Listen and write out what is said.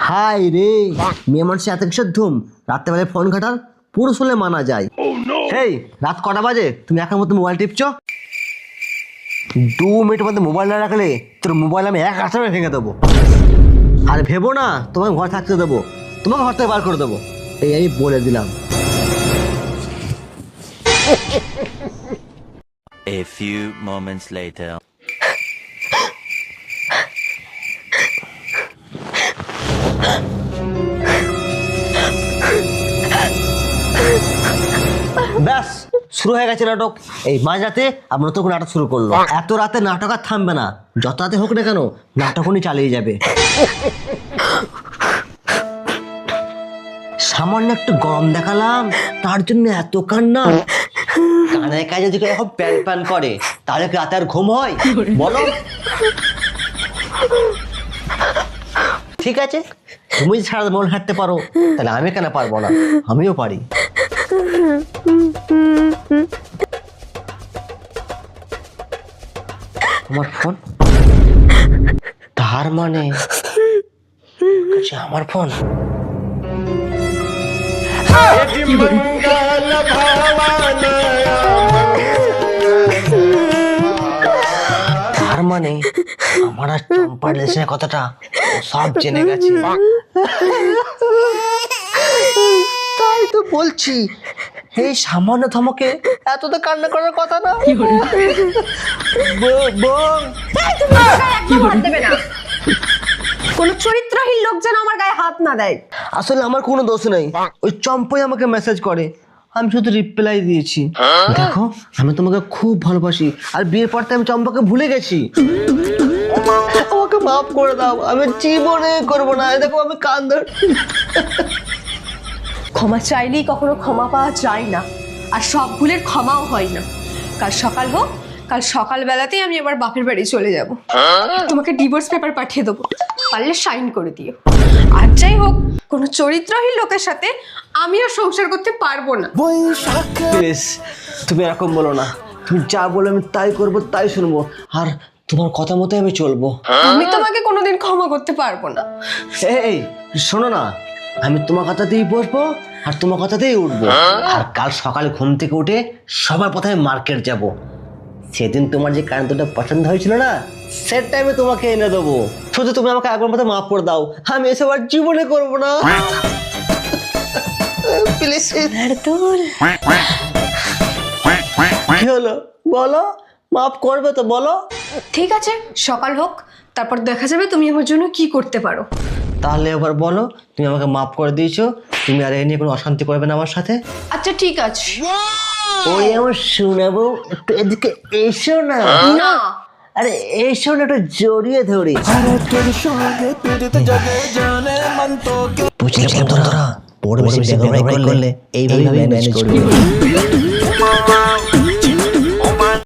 High রে, মেয়ে মানুষের এত কিসের ধুম? রাত্রেবেলায় ফোন ঘাটার পুরুষ হলে মানা যায়। হেই, রাত কটা বাজে? তুমি এখন মতো মোবাইল টিপছো? 2 মিনিটের মধ্যে মোবাইল না রাখলে তোর মোবাইল আমি এক আসামে ভেঙে দেবো। আর ভেবো না তোমাকে ঘর থাকতে দেবো, তোমাকে ঘর থেকে বার করে দেবো, এই আমি বলে দিলাম। A few moments later. ব্যাস, শুরু হয়ে গেছে নাটক। এই মাঝরাতে আমরা নতুন নাটক শুরু করলো। এত রাতে নাটক আর থামবে না, যত রাতে হোক না কেন নাটক উনি চালিয়ে যাবে। সামান্য একটু গরম দেখালাম তার জন্য এত কান্না। কানের কাজে যদি এখন প্যান প্যান করে তাহলে কি রাতে আর ঘুম হয় বলো? ঠিক আছে, তুমি সারা মন হাঁটতে পারো, তাহলে আমি কেন পারবো না? আমিও পারি। আমার ফোন, তার মানে আমার ফোন। তার মানে আমার আর চম্পার রিলেশনের কথাটা সব জেনে গেছে। তাই তো বলছি, এই সামান্য ধমকে এত তো কান্না করার কথা না। কোন চরিত্রহীন লোক যেন আমার গায়ে হাত না দেয়। আসলে আমার কোনো দোষ নেই, ওই চম্পাই আমাকে মেসেজ করে, আমি শুধু রিপ্লাই দিয়েছি। দেখো, আমি তোমাকে খুব ভালোবাসি, আর বিয়ের পর আমি চম্পাকে ভুলে গেছি। আমাকে মাফ করে দাও, আমি জীবনে করবো না। দেখো আমি কান্দর। ক্ষমা চাইলেই কখনো ক্ষমা পাওয়া যায় না, আর সব ভুলের ক্ষমাও হয় না। কাল সকাল হোক, কাল সকালবেলাতেই আমি আবার বাপের বাড়ি চলে যাব। তোমাকে ডিভোর্স পেপার পাঠিয়ে দেবো, পারলে সাইন করে দিও। আর যাই হোক, কোনো চরিত্রহীন লোকের সাথে আমি আর সংসার করতে পারবো না। প্লিজ, তুমি এরকম বলো না। তুমি যা বলো আমি তাই করবো, তাই শুনবো, আর তোমার কথা মতো আমি চলবো। আমি তোমাকে কোনোদিন ক্ষমা করতে পারবো না। এই শোনো না, আমি তোমার কথাতেই বসবো আর তোমার কথাতেই উঠবো। আর কাল সকালে ঘুম থেকে উঠে সবার প্রথমে মার্কেট যাব। সেদিন তোমার যে কারেন্টটা পছন্দ হয়েছিল না, সেটা আমি তোমাকে এনে দেবো। শুধু তুমি আমাকে আগের মতো মাফ করে দাও, আমি এসব আর জীবনে করবো না। প্লিজ। কি হলো বলো, মাফ করবে তো বলো? ঠিক আছে, সকাল হোক, তারপর দেখা যাবে তুমি আমার জন্য কি করতে পারো। তাহলে এবার বলো, তুমি আমাকে মাফ করে দিয়েছো, তুমি আর এই নিয়ে কোনো অশান্তি করবে না আমার সাথে? আচ্ছা ঠিক আছে। ওই আমার শোনাবো, একটু এদিকে এসো না। না, আরে এসো না, একটু জড়িয়ে ধরি। বুঝলে বন্ধুরা, বড় বেশি করলে এইভাবে ম্যানেজ করবে।